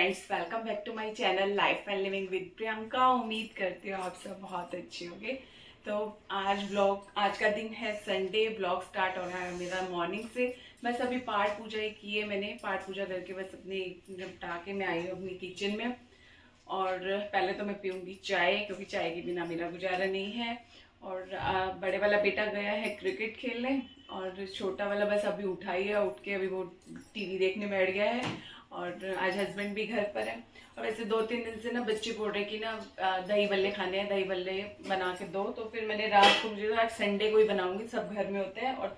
Friends, welcome back to my channel life and living with Priyanka. उम्मीद करती हूँ आप सब बहुत अच्छे होंगे। तो आज का दिन है संडे। ब्लॉग स्टार्ट हो रहा है मेरा मॉर्निंग से। बस अभी पाठ पूजा ही की है मैंने। पाठ पूजा करके बस अपने निपटा के मैं आई हूँ अपनी किचन में। और पहले तो मैं पीऊँगी चाय, क्योंकि चाय के बिना मेरा गुजारा नहीं है। और बड़े वाला बेटा गया है क्रिकेट खेलने, और छोटा वाला बस अभी उठा ही है। उठ के अभी वो टीवी देखने बैठ गया है। और आज हस्बैंड भी घर पर है। और वैसे 2-3 दिन से ना बच्चे बोल रहे कि ना दही बल्ले खाने हैं, दही बल्ले बना के दो। तो फिर मैंने रात को, मुझे आज संडे को ही बनाऊंगी, सब घर में होते हैं और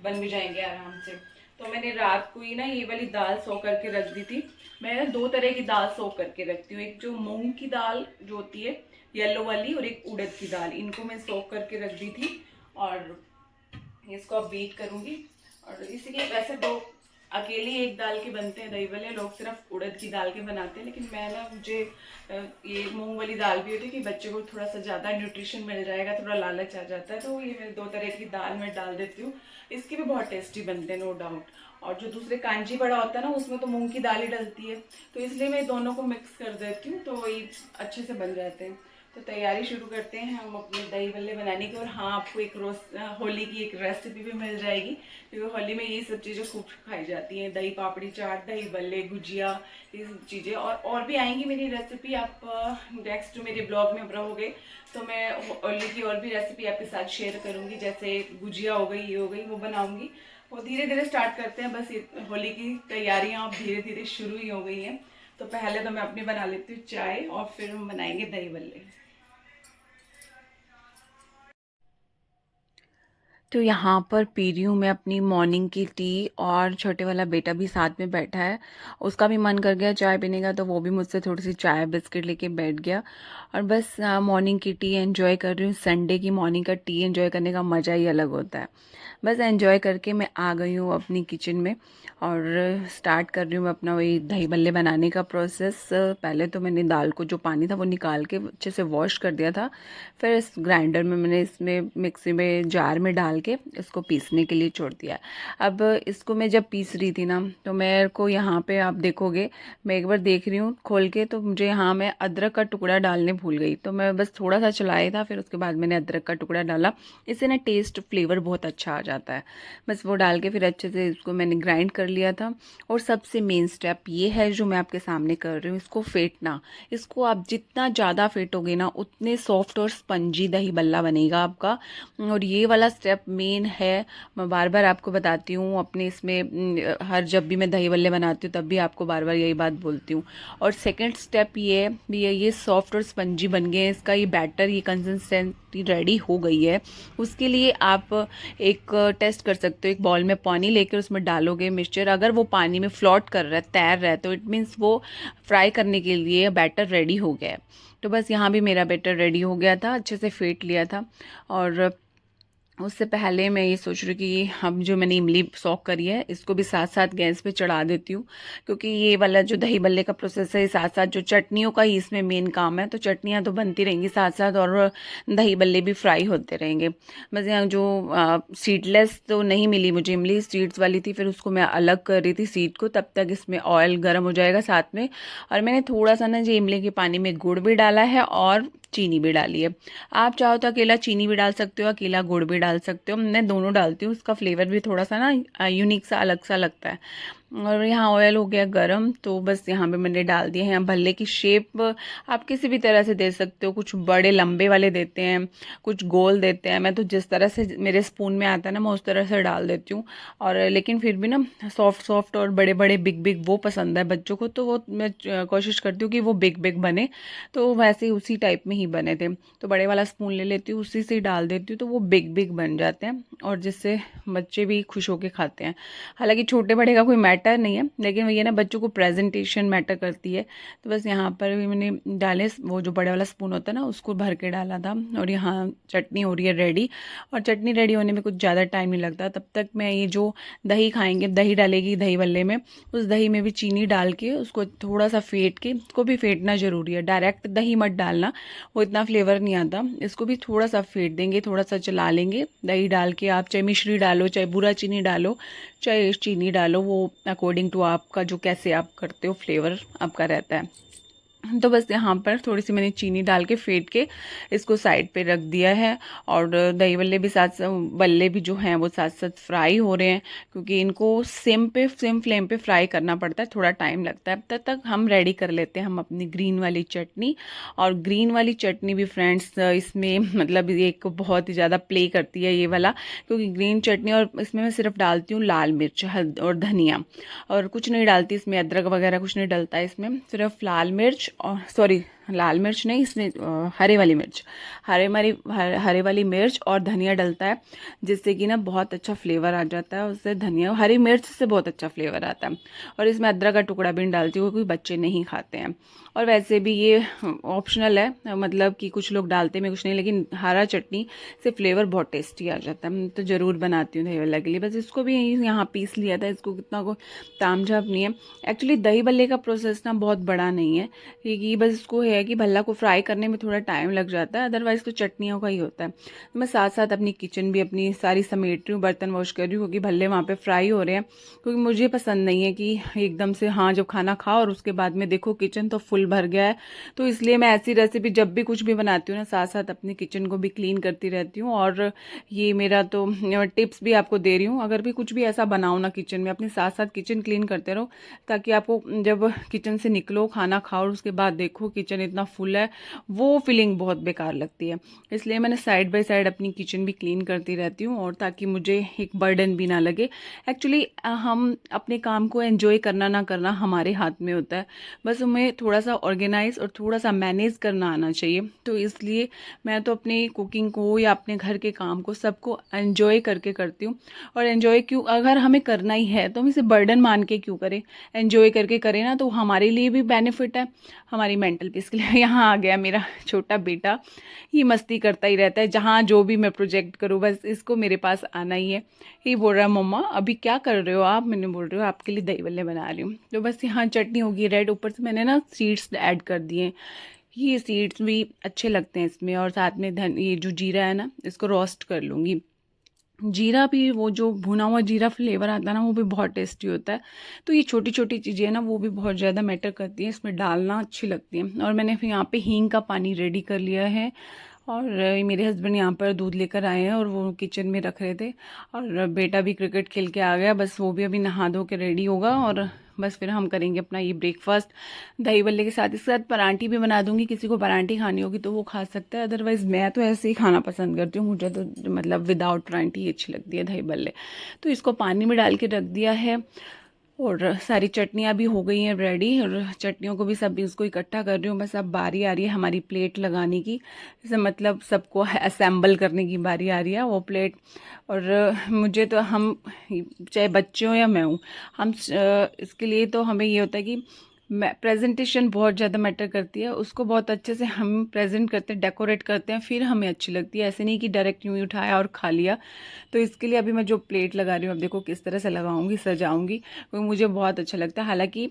बन भी जाएंगे आराम से। तो मैंने रात को ही ना ये वाली दाल सो करके रख दी थी। मैं ना 2 तरह की दाल सो करके रखती हूँ। एक जो मूंग की दाल जो होती है येलो वाली, और एक उड़द की दाल, इनको मैं सोक करके रख दी थी। और इसको अब बीट करूंगी। और इसी के वैसे दो अकेली एक दाल के बनते हैं दही भल्ले, लोग सिर्फ उड़द की दाल के बनाते हैं। लेकिन मैं ना, मुझे ये मूंग वाली दाल भी होती है कि बच्चे को थोड़ा सा ज़्यादा न्यूट्रिशन मिल जाएगा, थोड़ा लालच आ जाता है। तो ये मैं 2 तरह की दाल में डाल देती हूँ। इसके भी बहुत टेस्टी बनते हैं, नो डाउट। और जो दूसरे कांजी बड़ा होता है ना, उसमें तो मूंग की दाल ही डलती है। तो इसलिए मैं दोनों को मिक्स कर देती हूँ, तो वही अच्छे से बन जाते हैं। तो तैयारी शुरू करते हैं हम अपने दही भल्ले बनाने की। और हाँ, आपको एक रोज होली की एक रेसिपी भी मिल जाएगी, क्योंकि होली में ये सब चीज़ें खूब खाई जाती हैं। दही पापड़ी चाट, दही भल्ले, गुजिया, ये सब चीज़ें। और भी आएंगी मेरी रेसिपी। आप नेक्स्ट मेरे ब्लॉग में रहोगे तो मैं होली की और भी रेसिपी आपके साथ शेयर करूँगी। जैसे गुजिया हो गई, ये हो गई, वो बनाऊँगी। वो धीरे धीरे स्टार्ट करते हैं। बस होली की तैयारियाँ अब धीरे धीरे शुरू ही हो गई हैं। तो पहले तो मैं अपनी बना लेती हूँ चाय, और फिर हम बनाएंगे दही भल्ले। तो यहाँ पर पी रही हूँ मैं अपनी मॉर्निंग की टी, और छोटे वाला बेटा भी साथ में बैठा है। उसका भी मन कर गया चाय पीने का, तो वो भी मुझसे थोड़ी सी चाय बिस्किट लेके बैठ गया। और बस मॉर्निंग की टी एंजॉय कर रही हूँ। संडे की मॉर्निंग का टी एंजॉय करने का मज़ा ही अलग होता है। बस एंजॉय करके मैं आ गई हूँ अपनी किचन में, और स्टार्ट कर रही हूँ मैं अपना वही दही भल्ले बनाने का प्रोसेस। पहले तो मैंने दाल को जो पानी था वो निकाल के अच्छे से वॉश कर दिया था। फिर इस ग्राइंडर में मैंने इसमें मिक्सी में जार में डाल के इसको पीसने के लिए छोड़ दिया। अब इसको मैं जब पीस रही थी ना, तो मेरे को यहाँ पे आप देखोगे, मैं एक बार देख रही हूँ खोल के, तो मुझे यहाँ मैं अदरक का टुकड़ा डालने भूल गई। तो मैं बस थोड़ा सा चलाया था, फिर उसके बाद मैंने अदरक का टुकड़ा डाला। इससे ना टेस्ट फ्लेवर बहुत अच्छा आ जाता है। बस वो डाल के फिर अच्छे से इसको मैंने ग्राइंड कर लिया था। और सबसे मेन स्टेप ये है जो मैं आपके सामने कर रही हूँ, इसको फेंटना। इसको आप जितना ज़्यादा फेंटोगे ना, उतने सॉफ्ट और स्पंजी दही बल्ला बनेगा आपका। और ये वाला स्टेप मेन है। मैं बार बार आपको बताती हूँ अपने इसमें, हर जब भी मैं दही बल्ले बनाती हूँ तब भी आपको बार बार यही बात बोलती हूँ। और सेकंड स्टेप ये भी है, ये सॉफ्ट और स्पंजी बन गए हैं, इसका ये बैटर, ये कंसिस्टेंसी रेडी हो गई है। उसके लिए आप एक टेस्ट कर सकते हो। एक बॉल में पानी लेकर उसमें डालोगे मिक्सचर, अगर वो पानी में फ्लोट कर रहा है, तैर रहा है, तो इट मीन्स वो फ्राई करने के लिए बैटर रेडी हो गया है। तो बस यहाँ भी मेरा बैटर रेडी हो गया था, अच्छे से फेंट लिया था। और उससे पहले मैं ये सोच रही हूँ कि हम जो मैंने इमली सॉक करी है, इसको भी साथ साथ गैस पे चढ़ा देती हूँ। क्योंकि ये वाला जो दही बल्ले का प्रोसेस है, साथ साथ जो चटनियों का ही इसमें मेन काम है। तो चटनियाँ तो बनती रहेंगी साथ साथ, और दही बल्ले भी फ्राई होते रहेंगे। बस यहाँ जो सीडलेस तो नहीं मिली मुझे इमली, सीड्स वाली थी, फिर उसको मैं अलग कर रही थी सीड को। तब तक इसमें ऑयल गर्म हो जाएगा साथ में। और मैंने थोड़ा सा ना जो इमली के पानी में गुड़ भी डाला है, और चीनी भी डाली है। आप चाहो तो अकेला चीनी भी डाल सकते हो, अकेला गुड़ भी डाल सकते हो। मैं दोनों डालती हूँ, उसका फ्लेवर भी थोड़ा सा ना यूनिक सा, अलग सा लगता है। और यहाँ ऑयल हो गया गरम, तो बस यहाँ पे मैंने डाल दिया है। भल्ले की शेप आप किसी भी तरह से दे सकते हो। कुछ बड़े लंबे वाले देते हैं, कुछ गोल देते हैं। मैं तो जिस तरह से मेरे स्पून में आता है ना, मैं उस तरह से डाल देती हूँ। और लेकिन फिर भी ना सॉफ्ट सॉफ्ट और बड़े बड़े बिग बिग वो पसंद है बच्चों को, तो वो मैं कोशिश करती हूँ कि वो बिग बिग बने। तो वैसे ही उसी टाइप में ही बने थे। तो बड़े वाला स्पून ले लेती हूँ, उसी से ही डाल देती हूँ, तो वो बिग बिग बन जाते हैं, और जिससे बच्चे भी खुश होकर खाते हैं। हालांकि छोटे बड़े का कोई मैटर नहीं है, लेकिन ये ना बच्चों को प्रेजेंटेशन मैटर करती है। तो बस यहाँ पर भी मैंने डाले, वो जो बड़े वाला स्पून होता है ना, उसको भर के डाला था। और यहाँ चटनी हो रही है रेडी। और चटनी रेडी होने में कुछ ज़्यादा टाइम नहीं लगता। तब तक मैं ये जो दही खाएंगे, दही डालेगी दही बल्ले में, उस दही में भी चीनी डाल के उसको थोड़ा सा फेंट के, इसको भी फेंटना ज़रूरी है, डायरेक्ट दही मत डालना, वो इतना फ्लेवर नहीं आता। इसको भी थोड़ा सा फेंट देंगे, थोड़ा सा चला लेंगे। दही डाल के आप चाहे मिश्री डालो, चाहे बूरा चीनी डालो, चाहे चीनी डालो, वो अकॉर्डिंग टू आपका जो कैसे आप करते हो फ्लेवर आपका रहता है। तो बस यहाँ पर थोड़ी सी मैंने चीनी डाल के फेंट के इसको साइड पे रख दिया है। और दही बल्ले भी बल्ले भी जो हैं वो साथ साथ फ्राई हो रहे हैं, क्योंकि इनको सेम फ्लेम पे फ्राई करना पड़ता है, थोड़ा टाइम लगता है। तब तक हम रेडी कर लेते हैं हम अपनी ग्रीन वाली चटनी। और ग्रीन वाली चटनी भी फ्रेंड्स इसमें मतलब एक बहुत ही ज़्यादा प्ले करती है ये वाला, क्योंकि ग्रीन चटनी, और इसमें मैं सिर्फ डालती हूँ लाल मिर्च, हल्द और धनिया, और कुछ नहीं डालती इसमें, अदरक वगैरह कुछ नहीं डलता है इसमें, सिर्फ लाल मिर्च और सॉरी लाल मिर्च नहीं, इसमें हरे वाली मिर्च, हरे वाली मिर्च और धनिया डलता है, जिससे कि ना बहुत अच्छा फ्लेवर आ जाता है। उससे धनिया हरी मिर्च से बहुत अच्छा फ्लेवर आता है। और इसमें अदरक का टुकड़ा भी डालती हूँ, क्योंकि बच्चे नहीं खाते हैं। और वैसे भी ये ऑप्शनल है, मतलब कि कुछ लोग डालते में कुछ नहीं, लेकिन हरा चटनी से फ्लेवर बहुत टेस्टी आ जाता है। तो ज़रूर बनाती हूँ दही बल्ला के लिए। बस इसको भी यहाँ पीस लिया था, इसको कितना को तामझाम नहीं है। एक्चुअली दही बल्ले का प्रोसेस ना बहुत बड़ा नहीं है, क्योंकि बस इसको है कि भल्ला को फ्राई करने में थोड़ा टाइम लग जाता है, अदरवाइज तो चटनियों का ही होता है। तो मैं साथ साथ अपनी किचन भी अपनी सारी समेट रही हूँ, बर्तन वॉश कर रही हूँ, क्योंकि भल्ले वहाँ पे फ्राई हो रहे हैं। क्योंकि मुझे पसंद नहीं है कि एकदम से हाँ जब खाना खाओ और उसके बाद में देखो किचन तो फुल भर गया है। तो इसलिए मैं ऐसी रेसिपी जब भी कुछ भी बनाती हूँ ना, साथ साथ अपनी किचन को भी क्लीन करती रहती हूँ। और ये मेरा तो टिप्स भी आपको दे रही हूँ, अगर भी कुछ भी ऐसा बनाओ ना किचन में, अपने साथ साथ किचन क्लीन करते रहो, ताकि आपको जब किचन से निकलो खाना खाओ और उसके बाद देखो किचन इतना फुल है, वो फीलिंग बहुत बेकार लगती है। इसलिए मैंने साइड बाय साइड अपनी किचन भी क्लीन करती रहती हूँ, और ताकि मुझे एक बर्डन भी ना लगे। एक्चुअली हम अपने काम को एंजॉय करना ना करना हमारे हाथ में होता है, बस हमें थोड़ा सा ऑर्गेनाइज और थोड़ा सा मैनेज करना आना चाहिए। तो इसलिए मैं तो अपनी कुकिंग को या अपने घर के काम को सबको एंजॉय करके करती हूँ। और एंजॉय क्यों, अगर हमें करना ही है तो हम इसे बर्डन मान के क्यों करें, एंजॉय करके करें ना, तो हमारे लिए भी बेनिफिट है, हमारी मेंटल पीस के लिए। यहाँ आ गया मेरा छोटा बेटा, ये मस्ती करता ही रहता है, जहाँ जो भी मैं प्रोजेक्ट करूँ बस इसको मेरे पास आना ही है। ये बोल रहा है मम्मा अभी क्या कर रहे हो आप, मैंने बोल रही हूँ आपके लिए दही बल्ले बना रही हूँ। तो बस यहाँ चटनी होगी रेड, ऊपर से मैंने ना सीड्स ऐड कर दिए। ये सीड्स भी अच्छे लगते हैं इसमें, और साथ में ये जो जीरा है ना, इसको रोस्ट कर लूँगी। जीरा भी, वो जो भुना हुआ जीरा फ्लेवर आता है ना, वो भी बहुत टेस्टी होता है। तो ये छोटी छोटी चीज़ें हैं ना, वो भी बहुत ज़्यादा मैटर करती हैं, इसमें डालना अच्छी लगती है। और मैंने फिर यहाँ पे हींग का पानी रेडी कर लिया है। और मेरे हस्बैंड यहाँ पर दूध लेकर आए हैं और वो किचन में रख रहे थे। और बेटा भी क्रिकेट खेल के आ गया, बस वो भी अभी नहा धो के रेडी होगा, और बस फिर हम करेंगे अपना ये ब्रेकफास्ट दही बल्ले के साथ। इसके साथ परांठी भी बना दूंगी, किसी को परांठी खानी होगी तो वो खा सकता है, अदरवाइज़ मैं तो ऐसे ही खाना पसंद करती हूँ। मुझे तो मतलब विदाउट परांठी अच्छी लगती है दही बल्ले। तो इसको पानी में डाल के रख दिया है, और सारी चटनियाँ भी हो गई हैं रेडी, और चटनियों को भी सब उसको इकट्ठा कर रही हूँ। बस अब बारी आ रही है हमारी प्लेट लगाने की, जैसे मतलब सबको असेंबल करने की बारी आ रही है वो प्लेट। और मुझे तो, हम चाहे बच्चे हों या मैं हूँ, हम इसके लिए तो हमें ये होता है कि प्रेजेंटेशन बहुत ज़्यादा मैटर करती है, उसको बहुत अच्छे से हम प्रेजेंट करते हैं, डेकोरेट करते हैं, फिर हमें अच्छी लगती है। ऐसे नहीं कि डायरेक्ट यूँ ही उठाया और खा लिया। तो इसके लिए अभी मैं जो प्लेट लगा रही हूँ, अब देखो किस तरह से लगाऊंगी, सजाऊंगी, क्योंकि मुझे बहुत अच्छा लगता है। हालांकि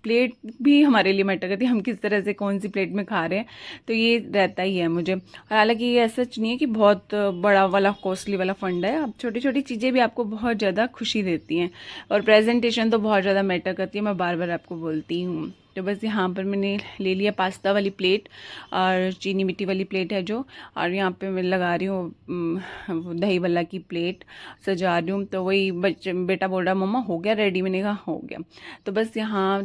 प्लेट भी हमारे लिए मैटर करती है, हम किस तरह से कौन सी प्लेट में खा रहे हैं, तो ये रहता ही है मुझे। और हालांकि ये ऐसा नहीं है कि बहुत बड़ा वाला कॉस्टली वाला फंड है, अब छोटी छोटी चीज़ें भी आपको बहुत ज़्यादा खुशी देती हैं, और प्रेजेंटेशन तो बहुत ज़्यादा मैटर करती है, मैं बार बार आपको बोलती हूँ। तो बस यहाँ पर मैंने ले लिया पास्ता वाली प्लेट, और चीनी मिट्टी वाली प्लेट है जो, और यहाँ पे मैं लगा रही हूँ दही बल्ला की प्लेट सजा रही हूँ। तो वही बेटा बोल रहा मम्मा हो गया रेडी, मैंने कहा हो गया। तो बस यहाँ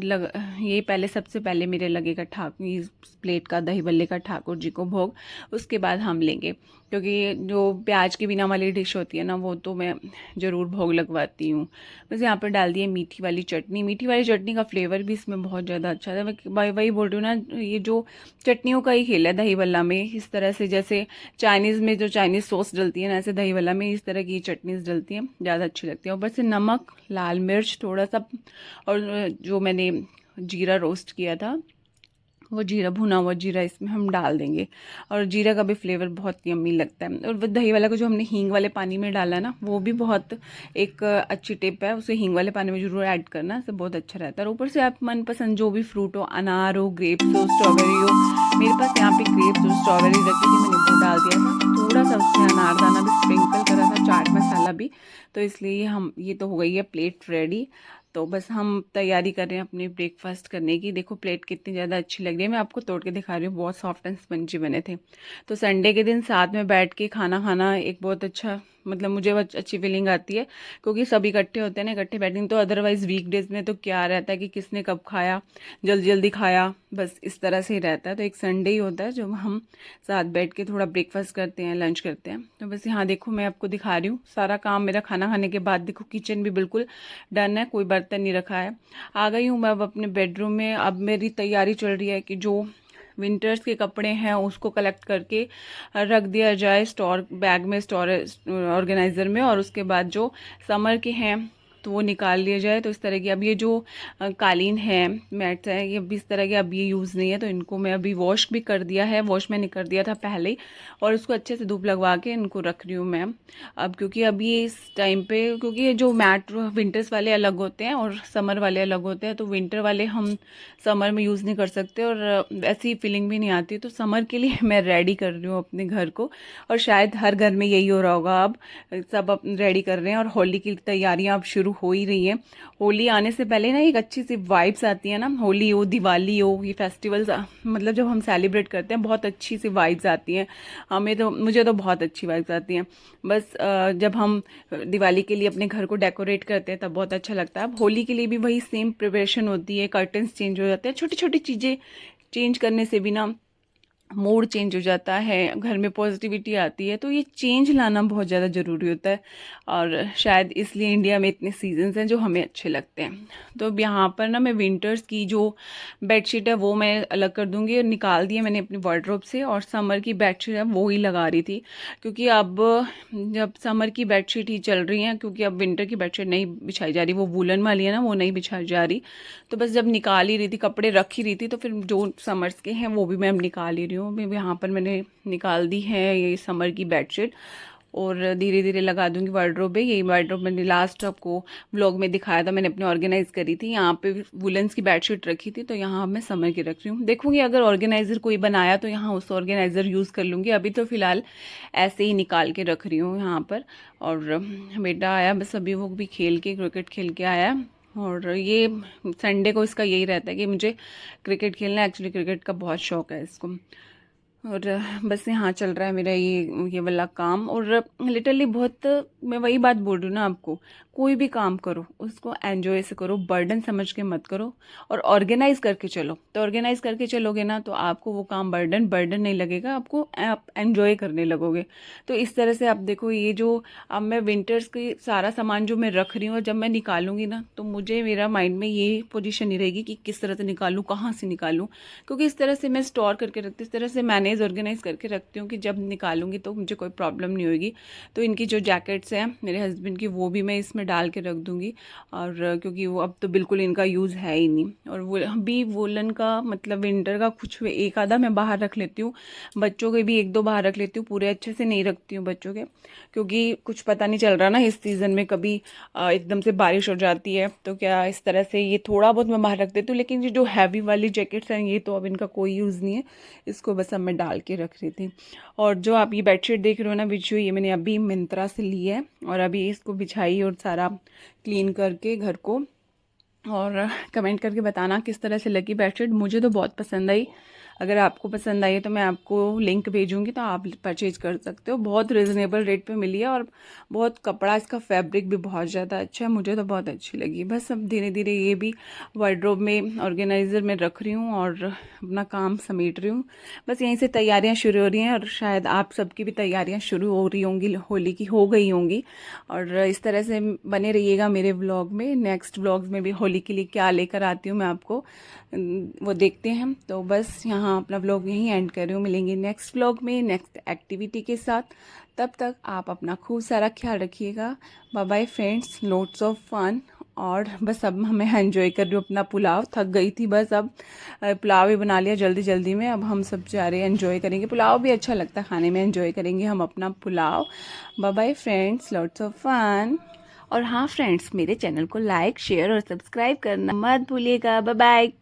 ये पहले, सबसे पहले मेरे लगेगा इस प्लेट का दही बल्ले का ठाकुर जी को भोग, उसके बाद हम लेंगे, क्योंकि जो प्याज के बिना वाली डिश होती है ना, वो तो मैं ज़रूर भोग लगवाती हूँ। बस यहाँ पर डाल दिए मीठी वाली चटनी। मीठी वाली चटनी का फ्लेवर भी इसमें बहुत ज़्यादा अच्छा है। मैं वही बोल रही हूँ ना, ये जो चटनियों का ही खेल है दही बल्ला में, इस तरह से जैसे चाइनीज़ में जो चाइनीज़ सॉस डलती है ना, ऐसे दही बल्ला में इस तरह की चटनीज डलती हैं, ज़्यादा अच्छी लगती है। ऊपर से नमक, लाल मिर्च थोड़ा सा, और जो मैंने जीरा रोस्ट किया था वो जीरा, भुना हुआ जीरा इसमें हम डाल देंगे। और जीरा का भी फ्लेवर बहुत यम्मी लगता है। और वो दही वाला को जो हमने हींग वाले पानी में डाला ना, वो भी बहुत एक अच्छी टिप है, उसे हींग वाले पानी में ज़रूर ऐड करना, इससे बहुत अच्छा रहता है। और ऊपर से आप मनपसंद जो भी फ्रूट हो, अनार हो, ग्रेप्स हो, स्ट्रॉबेरी हो, मेरे पास यहाँ पे ग्रेप्स और स्ट्रॉबेरी रखी थी, मैंने वो डाल दिया था। थोड़ा सा उसमें अनारदाना भी स्प्रिंकल करा था, चाट मसाला भी। तो इसलिए हम, ये तो हो गई है प्लेट रेडी। तो बस हम तैयारी कर रहे हैं अपने ब्रेकफास्ट करने की। देखो प्लेट कितनी ज़्यादा अच्छी लग रही है, मैं आपको तोड़ के दिखा रही हूँ, बहुत सॉफ्ट एंड स्पंजी बने थे। तो संडे के दिन साथ में बैठ के खाना खाना एक बहुत अच्छा, मतलब मुझे बहुत अच्छी फीलिंग आती है, क्योंकि सब इकट्ठे होते हैं ना, इकट्ठे बैठेंगे। तो अदरवाइज़ वीकडेज में तो क्या रहता है कि किसने कब खाया, जल्दी जल्दी खाया, बस इस तरह से ही रहता है। तो एक संडे ही होता है जब हम साथ बैठ के थोड़ा ब्रेकफास्ट करते हैं, लंच करते हैं। तो बस यहाँ देखो मैं आपको दिखा रही हूँ सारा काम मेरा खाना खाने के बाद। देखो किचन भी बिल्कुल डन है, कोई बर्तन नहीं रखा है। आ गई हूँ मैं अब अपने बेडरूम में। अब मेरी तैयारी चल रही है कि जो विंटर्स के कपड़े हैं उसको कलेक्ट करके रख दिया जाए स्टोर बैग में, स्टोरेज ऑर्गेनाइज़र में। और उसके बाद जो समर के हैं तो वो निकाल लिया जाए। तो इस तरह की अब ये जो कालीन है, मैट्स हैं, ये अभी इस तरह के अब ये यूज़ नहीं है, तो इनको मैं अभी वॉश भी कर दिया है, वॉश मैंने कर दिया था पहले ही। और इसको अच्छे से धूप लगवा के इनको रख रही हूँ मैं अब, क्योंकि अभी इस टाइम पे, क्योंकि ये जो मैट विंटर्स वाले अलग होते हैं और समर वाले अलग होते हैं, तो विंटर वाले हम समर में यूज़ नहीं कर सकते और ऐसी फीलिंग भी नहीं आती। तो समर के लिए मैं रेडी कर रही हूँ अपने घर को, और शायद हर घर में यही हो रहा होगा। अब सब रेडी कर रहे हैं और होली की तैयारियां अब शुरू हो ही रही हैं। होली आने से पहले ना एक अच्छी सी वाइब्स आती है ना, होली हो, दिवाली हो, ये फेस्टिवल्स मतलब जब हम सेलिब्रेट करते हैं बहुत अच्छी सी वाइब्स आती हैं हमें। तो मुझे तो बहुत अच्छी वाइब्स आती हैं। बस जब हम दिवाली के लिए अपने घर को डेकोरेट करते हैं तब बहुत अच्छा लगता है। अब होली के लिए भी वही सेम प्रिपरेशन होती है, कर्टन्स चेंज हो जाते हैं, छोटी छोटी चीज़ें चेंज करने से भी ना मूड चेंज हो जाता है, घर में पॉजिटिविटी आती है। तो ये चेंज लाना बहुत ज़्यादा ज़रूरी होता है, और शायद इसलिए इंडिया में इतने सीजन्स हैं जो हमें अच्छे लगते हैं। तो अब यहाँ पर ना मैं विंटर्स की जो बेडशीट है वो मैं अलग कर दूँगी, और निकाल दी है मैंने अपनी वार्डरोब से। और समर की बेडशीट है वो ही लगा रही थी, क्योंकि अब जब समर की बेडशीट ही चल रही हैं, क्योंकि अब विंटर की बेडशीट नहीं बिछाई जा रही, वो वूलन वाली है ना, वो नहीं बिछाई जा रही। तो बस जब निकाल ही रही थी, कपड़े रख ही रही थी, तो फिर जो समर्स के हैं वो भी मैं अब निकाल ही रही हूँ। भी यहाँ पर मैंने निकाल दी है ये समर की बेडशीट, और धीरे धीरे लगा दूंगी वार्डरोब में। यही वार्डरोब मैंने लास्ट आपको व्लॉग में दिखाया था, मैंने अपने ऑर्गेनाइज करी थी। यहाँ पे वुलन्स की बेडशीट रखी थी, तो यहाँ मैं समर की रख रही हूँ। देखूंगी अगर ऑर्गेनाइजर कोई बनाया तो यहाँ उस ऑर्गेनाइजर यूज़ कर लूँगी। अभी तो फिलहाल ऐसे ही निकाल के रख रही हूँ यहाँ पर। और बेटा आया, बस अभी वो भी खेल के, क्रिकेट खेल के आया। और ये संडे को इसका यही रहता है कि मुझे क्रिकेट खेलना, एक्चुअली क्रिकेट का बहुत शौक है इसको। और बस यहाँ चल रहा है मेरा ये वाला काम। और लिटरली बहुत, मैं वही बात बोल रही हूँ ना आपको, कोई भी काम करो उसको एन्जॉय से करो, बर्डन समझ के मत करो, और ऑर्गेनाइज करके चलो। तो ऑर्गेनाइज करके चलोगे ना तो आपको वो काम बर्डन नहीं लगेगा, आपको आप एन्जॉय करने लगोगे। तो इस तरह से आप देखो, ये जो अब मैं विंटर्स की सारा सामान जो मैं रख रही हूँ, और जब मैं निकालूंगी ना तो मुझे, मेरा माइंड में ये पोजीशन नहीं रहेगी कि किस तरह से निकालूँ, कहाँ से निकालूँ, क्योंकि इस तरह से मैं स्टोर करके रखती हूँ, इस तरह से मैनेज ऑर्गेनाइज करके रखती हूँ कि जब निकालूंगी तो मुझे कोई प्रॉब्लम नहीं होगी। तो इनकी जो जैकेट्स हैं मेरे हस्बैंड की, वो भी मैं इसमें डाल के रख दूँगी। और क्योंकि वो अब तो बिल्कुल इनका यूज़ है ही नहीं। और वो भी वुलन का, मतलब विंटर का कुछ एक आधा मैं बाहर रख लेती हूँ, बच्चों के भी एक दो बाहर रख लेती हूँ, पूरे अच्छे से नहीं रखती हूँ बच्चों के, क्योंकि कुछ पता नहीं चल रहा ना इस सीज़न में, कभी एकदम से बारिश हो जाती है। तो क्या इस तरह से ये थोड़ा बहुत मैं बाहर रख देती हूँ, लेकिन ये जो हैवी वाली जैकेट्स हैं ये तो अब इनका कोई यूज़ नहीं है, इसको बस अब मैं डाल के रख रही थी। और जो आप ये बेडशीट देख रहे हो ना बिछी हुई, ये मैंने अभी मिंत्रा से ली है, और अभी इसको बिछाई और सारा क्लीन करके घर को। और कमेंट करके बताना किस तरह से लगी बेडशीट, मुझे तो बहुत पसंद आई। अगर आपको पसंद आई है तो मैं आपको लिंक भेजूंगी, तो आप परचेज कर सकते हो। बहुत रिजनेबल रेट पे मिली है, और बहुत कपड़ा, इसका फैब्रिक भी बहुत ज़्यादा अच्छा है, मुझे तो बहुत अच्छी लगी। बस अब धीरे धीरे ये भी वार्डरोब में, ऑर्गेनाइज़र में रख रही हूँ और अपना काम समेट रही हूँ। बस यहीं से तैयारियाँ शुरू हो रही हैं, और शायद आप सबकी भी तैयारियाँ शुरू हो रही होंगी, होली की हो गई होंगी। और इस तरह से बने रहिएगा मेरे व्लॉग में। नेक्स्ट व्लॉग्स में भी होली के लिए क्या लेकर आती हूँ मैं आपको, वो देखते हैं। तो बस यहाँ अपना व्लॉग यहीं एंड कर रही हूँ, मिलेंगे नेक्स्ट व्लॉग में नेक्स्ट एक्टिविटी के साथ। तब तक आप अपना खूब सारा ख्याल रखिएगा। Bye bye friends, lots of fun. और बस अब मैं एंजॉय कर रही हूँ अपना पुलाव। थक गई थी बस, अब पुलाव ही बना लिया जल्दी जल्दी में। अब हम सब जा रहे हैं, एंजॉय करेंगे। पुलाव भी अच्छा लगता है खाने में, एंजॉय करेंगे हम अपना pulao. Bye bye friends, lots of fun. और हाँ फ्रेंड्स, मेरे चैनल को लाइक शेयर और सब्सक्राइब करना मत भूलिएगा। Bye bye.